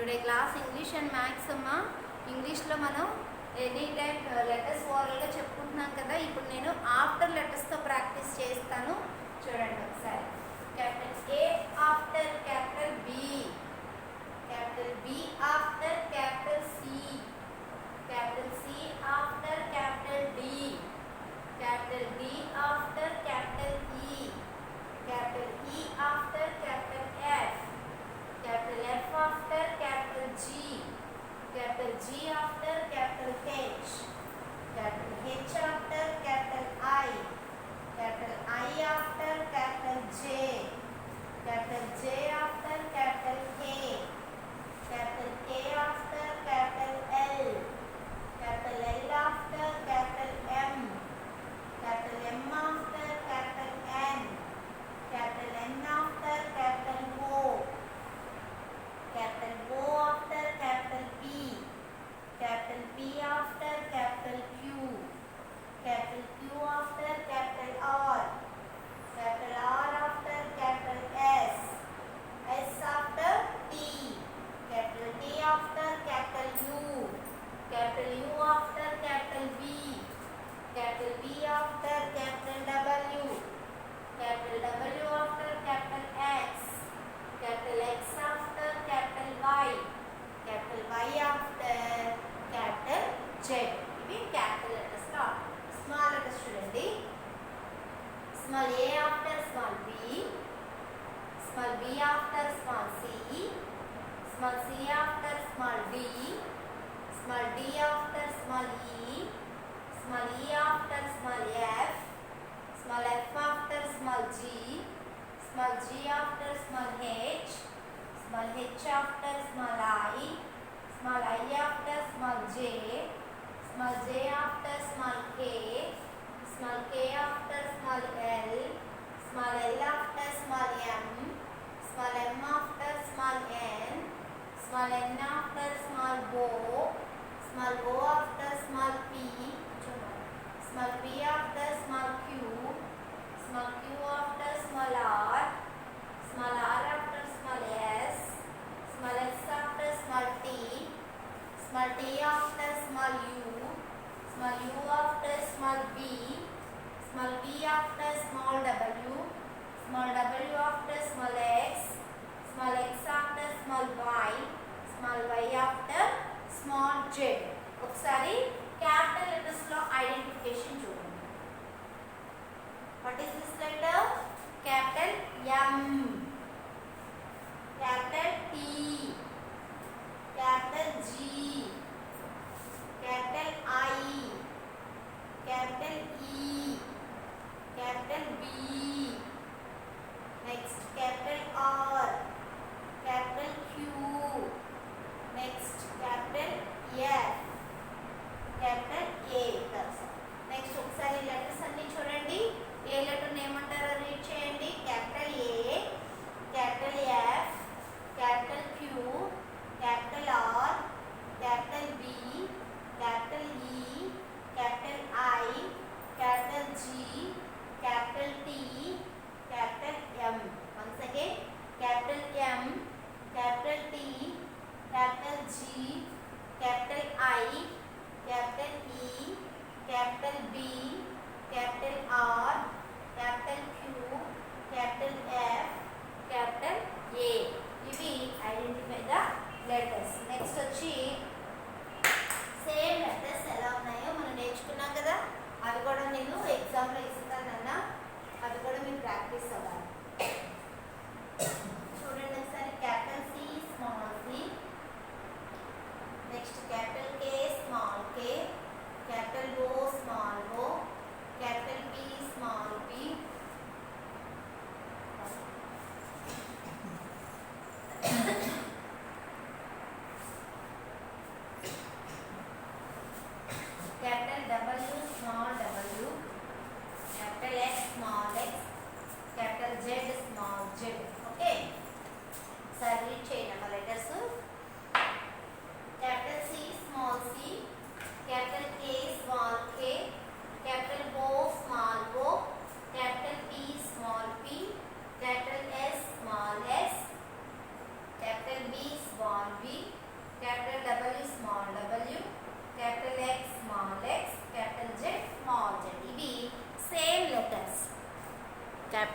Today class English and maths అమ్మా. ఇంగ్లీష్లో మనం ఎనీ టైప్ లెటర్స్ ఓరల్గా చెప్పుకుంటున్నాం కదా. ఇప్పుడు నేను ఆఫ్టర్ లెటర్స్తో ప్రాక్టీస్ చేస్తాను. చూడండి ఒకసారి. Capital A after capital B, capital B after capital C, capital C after capital D, capital D after capital E, capital E after capital F, capital F after capital G, capital G after capital H, capital H after capital I, capital I after capital J, capital J after capital K, capital K after capital L, capital L after capital M, capital M after capital N, capital N after capital O, capital O after capital P, capital P after capital Q, capital Q after capital R, capital R after capital S, S after T, capital T after capital U, capital U after capital V, capital V after capital W, capital W after capital X, capital X after capital Y, capital Y after capital Z. ఇవి capital letters లో small letters చూడండి. Small a after small b, small b after small c, small c after small d, small d after small e, small e after small f, small f after small g, small g after small h, small h after small I, small I after small j, small j after small k, small k after small l, small l after small m, small m after small n, small n after small o, small o after small p, small p after small q, small q after small r, small r after small s, small s after small t, small t after small u, small u after small v, small v after small w, small w after small x, small x after small y, small y after small z. ఒకసారి capital letters లో identification చూడండి. What is this letter? Capital M, capital T, capital G, capital I, capital E, capital B, next capital R, capital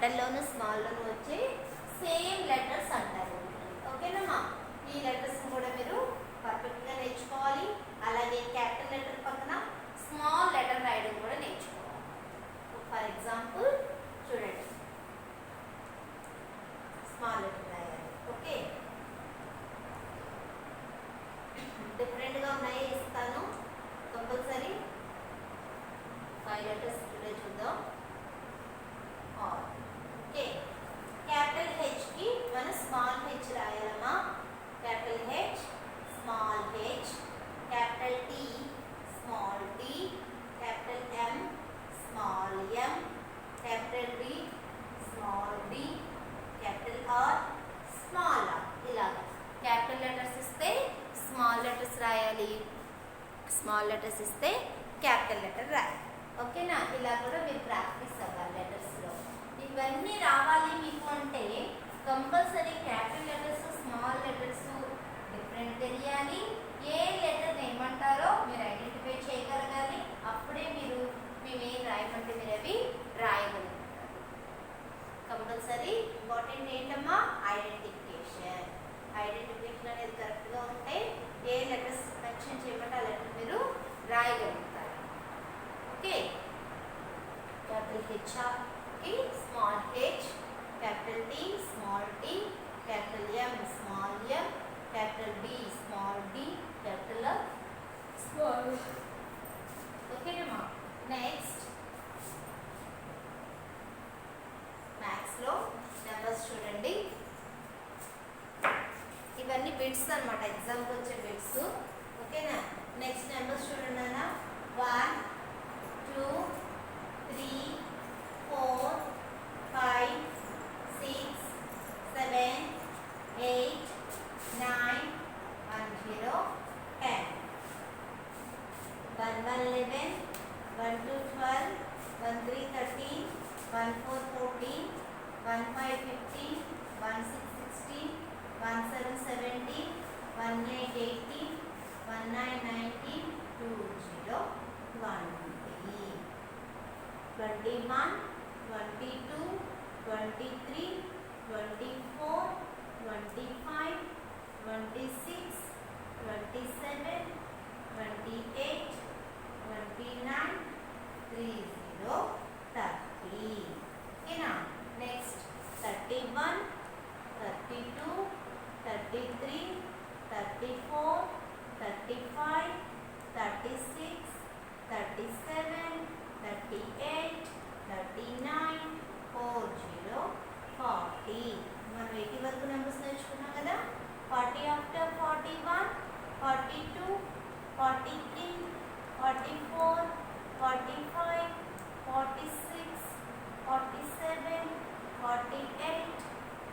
క్యాపిటల్లోను స్మాల్లోను వచ్చి same letters అంటారు. ఓకేనమ్మా, ఈ letters కూడా మీరు పర్ఫెక్ట్గా నేర్చుకోవాలి. అలాగే క్యాపిటల్ లెటర్ పక్కన స్మాల్ లెటర్ రాయడం కూడా నేర్చుకోవాలి. ఫర్ ఎగ్జాంపుల్ చూడండి, స్మాల్ లెటర్ రాయాలి. ఓకే, డిఫరెంట్గా ఉన్నాయి ఇస్తాను. కంపల్సరీ 5 లెటర్స్ టుడే చూద్దాం. ఓకే, క్యాపిటల్ హెచ్కి మనం స్మాల్ హెచ్ రాయాలమ్మా. Capital H, small H. Capital T, small T. Capital M, small M. Capital D, small D. Capital R, small R. ఇలాగ క్యాపిటల్ లెటర్స్ ఇస్తే స్మాల్ లెటర్స్ రాయాలి, small letters ఇస్తే capital letter రాయాలి. ఓకేనా, ఇలా కూడా మీరు ప్రాక్టీస్ అవ్వాలి లెటర్స్లో. ఇవన్నీ రావాలి మీకు అంటే compulsory capital letters, small letters different తెలియాలి. ఏ లెటర్ ఏమంటారో మీరు ఐడెంటిఫై చేయగలగాలి. అప్పుడే మీరు మేమేం రాయమంటే మీరు అవి రాయగలుగుతారు. కంపల్సరీ ఇంపార్టెంట్ ఏంటమ్మా, ఐడెంటిఫికేషన్. ఐడెంటిఫికేషన్ అనేది కరెక్ట్గా ఉంటే ఏ లెటర్స్ మెన్షన్ చేయమంటే ఆ లెటర్ మీరు రాయగలుగుతారు. ఓకే, క్యాపిటల్ హెచ్కి small H. Capital T, small T. Capital M, small M. Capital D, small D. Capital R, small. ఓకేనమ్మా, నెక్స్ట్ మ్యాథ్స్లో నెంబర్స్ చూడండి. ఇవన్నీ బిట్స్ అనమాట, ఎగ్జామ్కి వచ్చే బిట్స్. ఓకేనా, నెక్స్ట్ నెంబర్స్ చూడండి అన్న. 1 2 3 4 5 6 7 8 9 1 0 10. 1 1 11 1 2 12 1 3 13 1 4 14 1 5 15 1 6 16 1 7 17 1 8 18 1 9 19 2 0 20 21 22 23 24 25 26 27 28 29 30 30. ఓకేనా, నెక్స్ట్ 31 32 33 34 35 36 37 38 39 40 40. మనం 80 వరకు నెంబర్స్ నేర్చుకున్నాం కదా. 40 ఆఫ్టర్ 41 42 43 44 45 46 47 48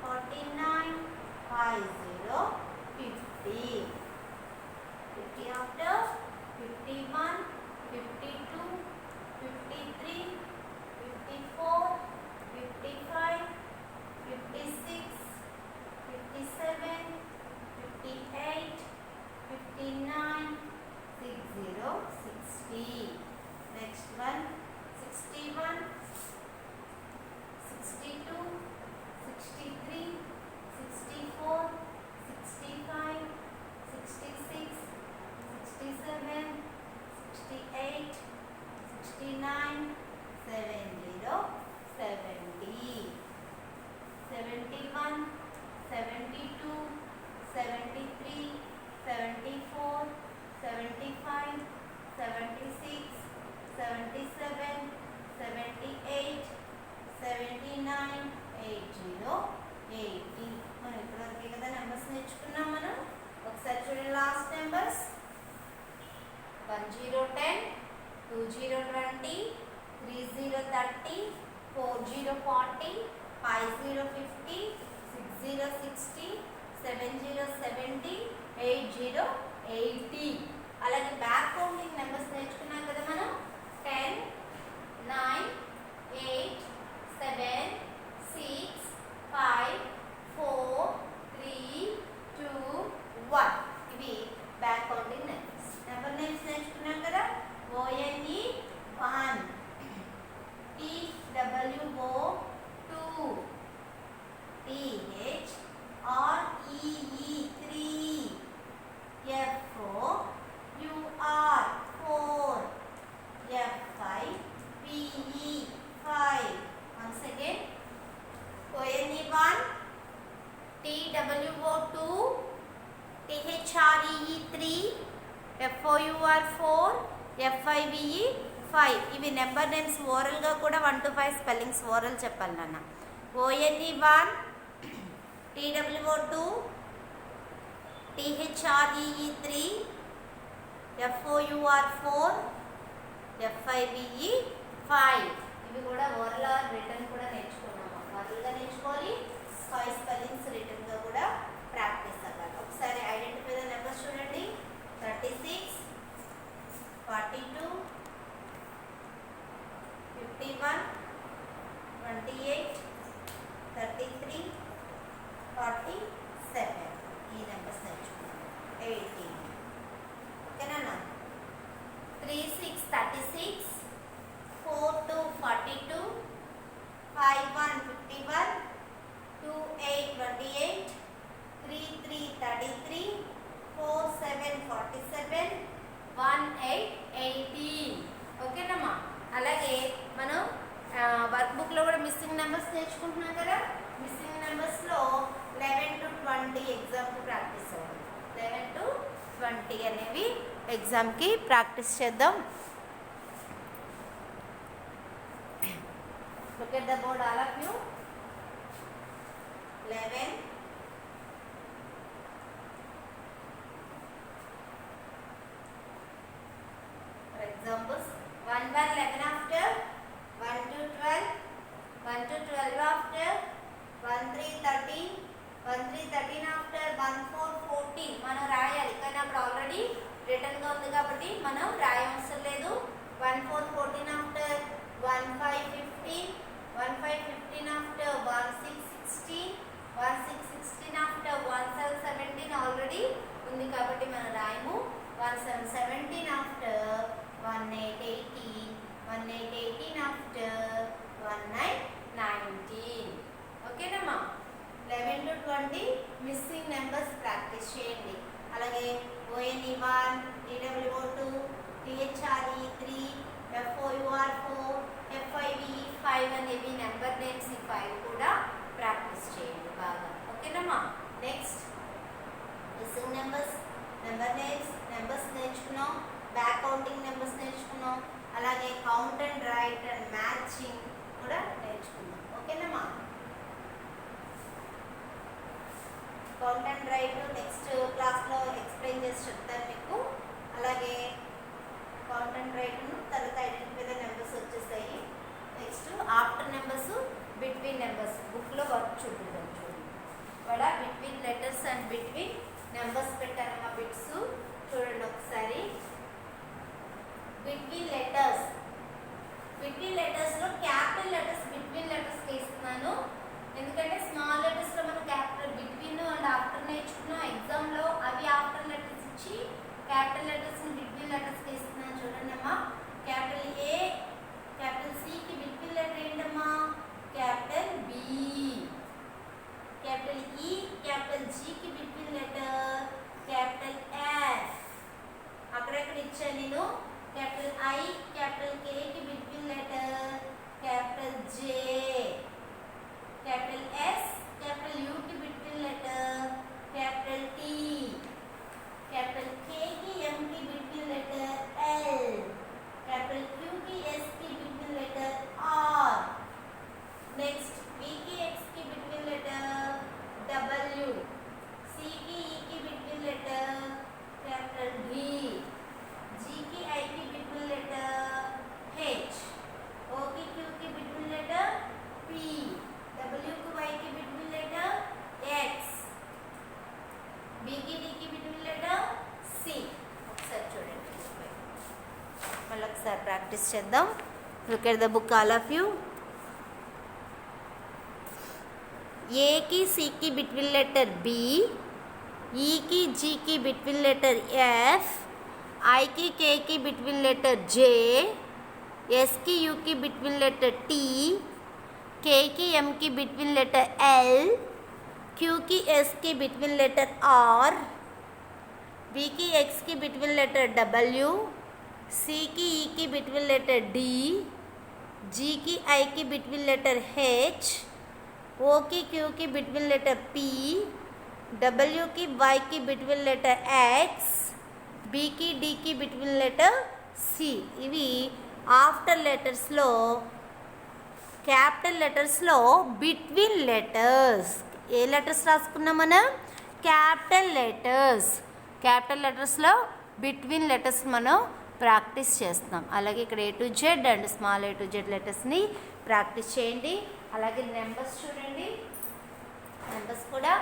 49 50 50. 50 after 51 52 53 54 55 56 57 58 59 60 60. Next one 61 62 63 64 65 66 67 68 69 70 70. 71 72 73 74 75 76 77 78 79 80 80. మనం ఇప్పటివరకే కదా నెంబర్స్ నేర్చుకున్నాం. మనం ఒకసారి చూడండి లాస్ట్ నెంబర్స్. 10 10 20 20 30 30 40 40 50 50 60 60 70 70 80 80. అలాగే బ్యాక్ కౌంటింగ్ నెంబర్స్ నేర్చుకున్నాం కదా మనం. 10 9 8 7 6 5 4 3 2 1. ఇవి back counting numbers. Number names నేర్చుకున్నాం కదా. ONE 1, TWO 2, FOUR 4, FIVE 5. ఇవి నెంబర్ నేమ్స్ ఓరల్గా కూడా 1 to 5 స్పెల్లింగ్స్ ఓరల్ చెప్పాలి నాన్న. ONE 1, TWO 2, THREE 3, FOUR 4, FIVE 5. ఇవి కూడా ఓరల్ ఆర్ రిటర్న్ కూడా నేర్చుకున్నాము. ఓరల్గా నేర్చుకోవాలి, 5 స్పెల్లింగ్స్ రిటర్న్గా కూడా ప్రాక్టీస్ అవ్వాలి. ఒకసారి ఐడెంటిఫై ద నెంబర్స్ చూడండి. 36, 42, 51, 28, 33, 47. ఈ నెంబర్స్ నేర్చుకున్నాము. 18. ఓకేనా? 3, 6, 36, 4, 2, 42, 5, 1, 51, 2, 8, 28, 3, 3, 33, 4, 7, 47, 1, 8, 18. ఓకేనమ్మా? అలాగే మనం వర్క్ బుక్లో కూడా మిస్సింగ్ నెంబర్స్ నేర్చుకుంటున్నాం కదా. మిస్సింగ్ నెంబర్స్లో 11 to 20 ఎగ్జామ్కి ప్రాక్టీస్ అవ్వాలి. 11 to 20 అనేవి ఎగ్జామ్కి ప్రాక్టీస్ చేద్దాం. Look at the board, all of you. 11, for examples, 1, 1, 11 after, 1, 2, 12, 1, 2, 12 after, 1, 3, 13, 1, 3, 13 after, 1, 4, 14. మనం రాయాలి కానీ అప్పుడు ఆల్రెడీ రిటర్న్గా ఉంది కాబట్టి మనం రాయవసరం లేదు. 1, 4, 14 after, 1, 5, 15, 1, 5, 15 after, 1, 6, 16, 1, 6, 16 after, 1, 7, 17 ఆల్రెడీ ఉంది కాబట్టి మనం రాయము. 1, 7, 17 after, 1, 8, 18, 1, 8, 18 after, 1, 9, 19. ఓకేనమ్మా? 11 to 20 మిస్సింగ్ నెంబర్స్ ప్రాక్టీస్ చేయండి. అలాగే ONE 1, TWO 2, THRE 3, FOUR 4, FIVE 5 అనేవి నెంబర్ నేమ్స్. ఈ 5 కూడా ప్రాక్టీస్ చేయండి బాగా. ఓకేనమ్మా? Next missing numbers, number names, numbers నేర్చుకున్నాం. బ్యాక్ కౌంటింగ్ నెంబర్స్ నేర్చుకున్నాం. అలాగే count and write and matching కూడా నేర్చుకున్నాం. ఓకేనమ్మా? కౌంట్ అండ్ రైట్ నెక్స్ట్ క్లాస్లో ఎక్స్ప్లెయిన్ చేసి చెప్తాను మీకు. అలాగే కౌంట్ అండ్ రైట్ను తర్వాత ఐడెంటిఫై ద నెంబర్స్ వచ్చేసాయి. Next after numbers, between numbers బుక్లో వర్క్ చూపిద్దాం. చూడండి ఇక్కడ between letters and between numbers పెట్టారమ్మా. బిట్స్ చూడండి ఒకసారి. బిట్వీన్ లెటర్స్, బిట్వీన్ లెటర్స్లో క్యాపిటల్ లెటర్స్ బిట్వీన్ లెటర్స్కి ఇస్తున్నాను. ఎందుకంటే స్మాల్ లెటర్స్లో మనం క్యాపిటల్ బిట్వీన్ అండ్ ఆఫ్టర్ నేర్చుకున్నాం ఎగ్జామ్లో. అవి ఆఫ్టర్ లెటర్స్ ఇచ్చి క్యాపిటల్ లెటర్స్ని బిట్వీన్ లెటర్స్కి ఇస్తున్నాను. చూడండి అమ్మా. క్యాపిటల్ ఏ, క్యాపిటల్ సికి బిట్వీన్ లెటర్ ఏంటమ్మా? Capital B. Capital E, capital జికి బిట్వీన్ లెటర్ క్యాపిటల్ ఎఫ్. అక్కడెక్కడ ఇచ్చాను నేను? క్యాపిటల్ ఐ, క్యాపిటల్ కేకి between letter capital J. Capital S, capital యూకి between letter capital T. Capital కేకి ఎంకి బిట్వీన్ లెటర్ ఎల్. క్యాపిటల్ క్యూకి ఎస్కి బిట్వీన్ లెటర్ ఆర్. నెక్స్ట్ వికి ఎక్స్కి బిట్వీన్ లెటర్ డబ్ల్యూ. సికి ఈకి బిట్వీన్ లెటర్ క్యాపిటల్ డి. జికి ఐకి బిట్వీన్ లెటర్ హెచ్. ఓకి క్యూకి బిట్వీన్ లెటర్ పి. డబ్ల్యూకి వైకి బిట్వీన్ లెటర్ ఎక్స్. బికి డికి బిట్వీన్ లెటర్ సి. ఒకసారి చూడండి, మళ్ళీ ఒకసారి ప్రాక్టీస్ చేద్దాం. Look at the book all of you. ఏకి సికి బిట్వీన్ లెటర్ బి, ఈకి జీకి బిట్వీన్ లెటర్ ఎఫ్, ఐకి కేకి బిట్వీన్ లెటర్ జే, ఎస్కి యూకి బిట్వీన్ లెటర్ టీ, కేకి ఎంకి బిట్వీన్ లెటర్ ఎల్, క్యూకి ఎస్కి బిట్వీన్ లెటర్ ఆర్, వికి ఎక్స్కి బిట్వీన్ లెటర్ డబ్ల్యూ, సికి ఈకి బిట్వీన్ లెటర్ డి, జీకి ఐకి బిట్వీన్ లెటర్ హెచ్, ఓకి క్యూకి బిట్వీన్ లెటర్ పి, డబ్ల్యూకి వైకి బిట్వీన్ లెటర్ ఎక్స్, బీకి డీకి బిట్వీన్ లెటర్ సి. ఇవి ఆఫ్టర్ లెటర్స్లో, క్యాపిటల్ లెటర్స్లో బిట్వీన్ లెటర్స్. ఏ లెటర్స్ రాసుకున్నాం మనం? Capital letters. క్యాపిటల్ లెటర్స్లో బిట్వీన్ లెటర్స్ మనం ప్రాక్టీస్ చేస్తున్నాం. అలాగే ఇక్కడ A to Z and small A to Z లెటర్స్ని ప్రాక్టీస్ చేయండి. అలాగే నెంబర్స్ చూడండి, నెంబర్స్ కూడా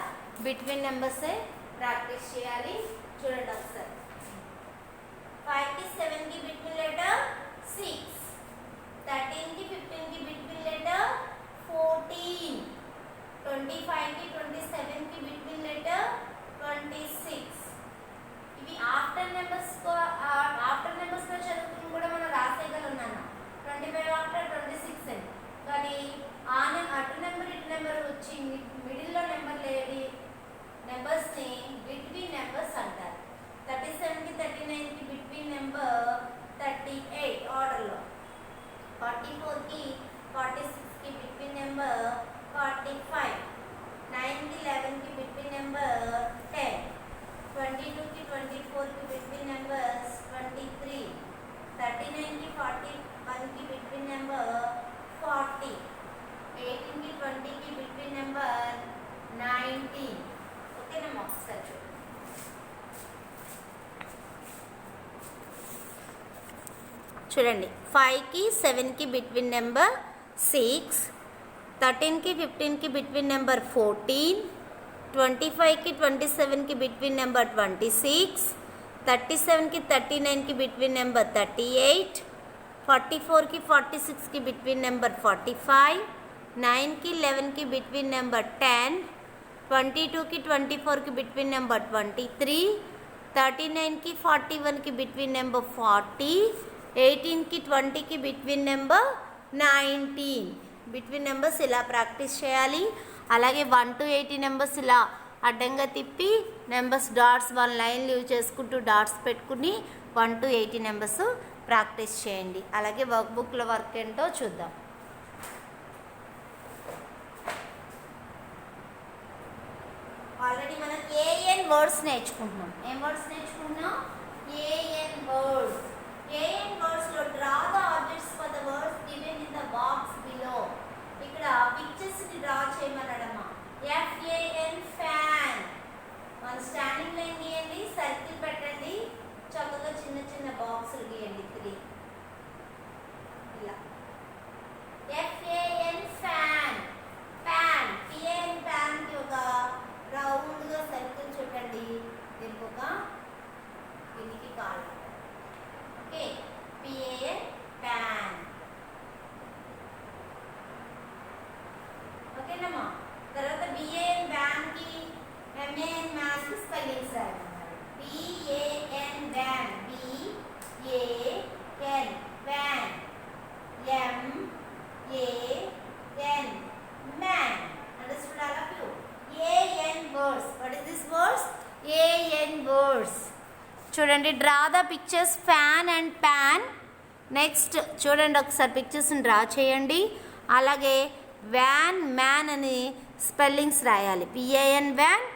బిట్వీన్ నెంబర్సే ప్రాక్టీస్ చేయాలి. చూడండి ఒకసారి. 5కి 7కి బిట్వీన్ లెటర్ 6, 13కి 15కి బిట్వీన్ లెటర్ 14, 25కి 27కి బిట్వీన్ లెటర్ 26. ఇవి ఆఫ్టర్ నెంబర్స్లో చదువుకుని కూడా మనం రాసేయగలుగుతున్నాం. 25 ఆఫ్టర్ 26 అని. కానీ అటు నెంబర్ ఇటు నెంబర్ వచ్చి మిడిల్లో నెంబర్ లేని నెంబర్స్ని బిట్వీన్ నెంబర్స్ అంటారు. 37కి 39కి బిట్వీన్ నెంబర్ 38 ఆర్డర్లో. 44కి 46కి బిట్వీన్ నెంబర్ 45, 9కి 11కి బిట్వీన్ నెంబర్ 10, 22కి 24కి బిట్వీన్ నెంబర్స్ 23, 39కి 41కి బిట్వీన్ నెంబర్ 40, 18కి 20కి బిట్వీన్ నెంబర్ 19. ఓకేనమ్మా? ఒకసారి చూడండి. చూడండి, 5కి 7కి బిట్వీన్ నెంబర్ 6, 13కి 15కి బిట్వీన్ నెంబర్ 14, 25కి 27కి బిట్వీన్ నెంబర్ 26, 37కి 39కి బిట్వీన్ నెంబర్ 38, 44కి 46కి బిట్వీన్ నెంబర్ 45, 9కి 11కి బిట్వీన్ నెంబర్ 10, 22కి 24కి బిట్వీన్ నెంబర్ 23, 39కి 41కి బిట్వీన్ నెంబర్ 40, 18కి 20కి బిట్వీన్ నెంబర్ 19. బిట్వీన్ నెంబర్స్ ఇలా ప్రాక్టీస్ చేయాలి. అలాగే 1 to 80 నెంబర్స్ ఇలా అడ్డంగా తిప్పి నెంబర్స్ డాట్స్ 1 లైన్ లీవ్ చేసుకుంటూ డాట్స్ పెట్టుకుని 1 to 80 నెంబర్స్ ప్రాక్టీస్ చేయండి. అలాగే వర్క్ బుక్లో వర్క్ ఏంటో చూద్దాం. ఆల్రెడీ మనం ఏఎన్ వర్డ్స్ నేర్చుకుంటున్నాం. ఏం వర్డ్స్ నేర్చుకుంటున్నాం? A N words. ఏఎన్ వర్డ్స్లో draw the objects for the words given in the box below. ఇక్కడ పిక్చర్స్ని డ్రా చేయమన్నాడమ్మా. FAN fan. మన స్టాండింగ్ లైన్ గీయండి, సర్కిల్ పెట్టండి, చక్కగా చిన్న చిన్న బాక్సులు గీయండి 3 ఇలా. FAN fan. ప్యాన్. PAN ప్యాన్కి ఒక రౌండ్గా సర్కిల్ చుట్టండి, దీనికి ఒక దీనికి కాల్. Okay, PAN pan. ఓకేనమ్మా? తర్వాత BAN వ్యాన్కి, MAN మ్యాథ్స్ స్పెల్లింగ్స్ రాయమన్నారు. BAN van, BAN van, MAN man. Understood all of you? AN words. What is this words? AN words. చూడండి, draw the pictures fan and pan. Next చూడండి ఒకసారి పిక్చర్స్ని draw చేయండి. అలాగే వ్యాన్, మ్యాన్ అని spellings రాయాలి. PAN van,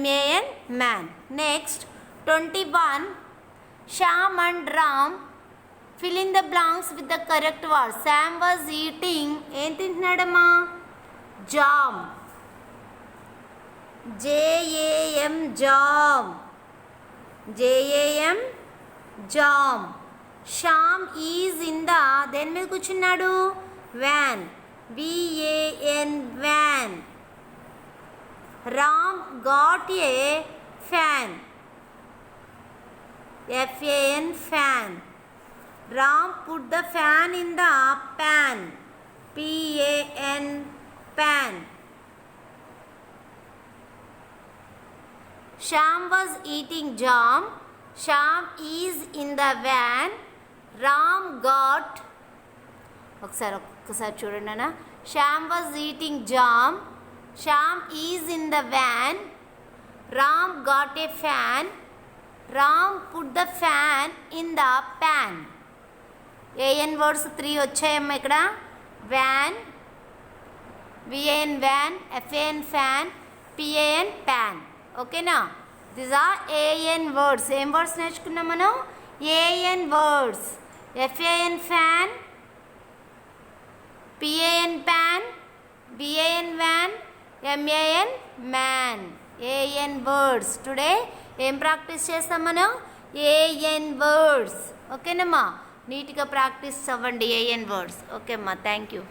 MAN man. Next 21 Shyam and Ram fill in the blanks with the correct word. Sam was eating, ఏం తింటున్నాడమ్మా? Jam. JAM jam. JAM jam. Shyam is in the, దేని మీద కూర్చున్నాడు? Van. VAN van. Ram got a fan. FAN fan. Ram put the fan in the pan. PAN pan. Shyam was eating jam. Shyam is in the van. Ram got, ఒకసారి చూడండి అన్న. Shyam was eating jam. Shyam is in the van. Ram got a fan. Ram put the fan in the pan. AN words 3 వచ్చాయమ్మా ఇక్కడ. van, VAN van, FAN fan, PAN pan. ఓకేనా? This are AN words. ఏం words నేర్చుకున్నాం మనం? AN words. F A N fan, P A N pan, B A N van, M A N man. AN words. Today ఏం practice చేస్తాం మనం? AN words. ఓకేనమ్మా, నీట్గా ప్రాక్టీస్ అవ్వండి ఏఎన్ వర్డ్స్. ఓకే అమ్మా, థ్యాంక్ యూ.